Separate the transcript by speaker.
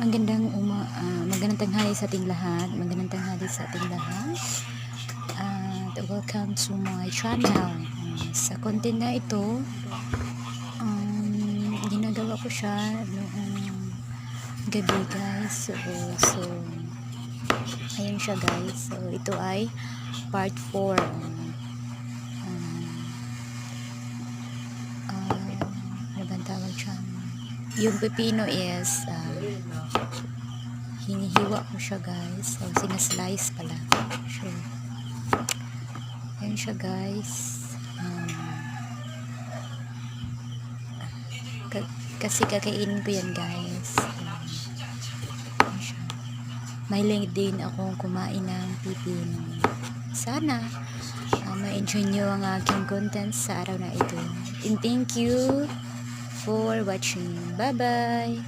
Speaker 1: Magandang tanghali sa ating lahat. Magandang tanghali sa ating lahat. At welcome to my channel. Sa content na ito, ginagawa ko siya noong gabi, guys. So ayun siya, guys. So ito ay part 4. Ano bang tawag dyan? Yung pepino is hinihiwa ko siya, guys. So sinaslice pala. So ayun siya, guys. Kasi kakainin ko yan, guys. Ayun siya. Mahilig din akong kumain ng pipino. Sana ma-enjoy nyo ang aking content sa araw na ito. And thank you for watching. Bye bye.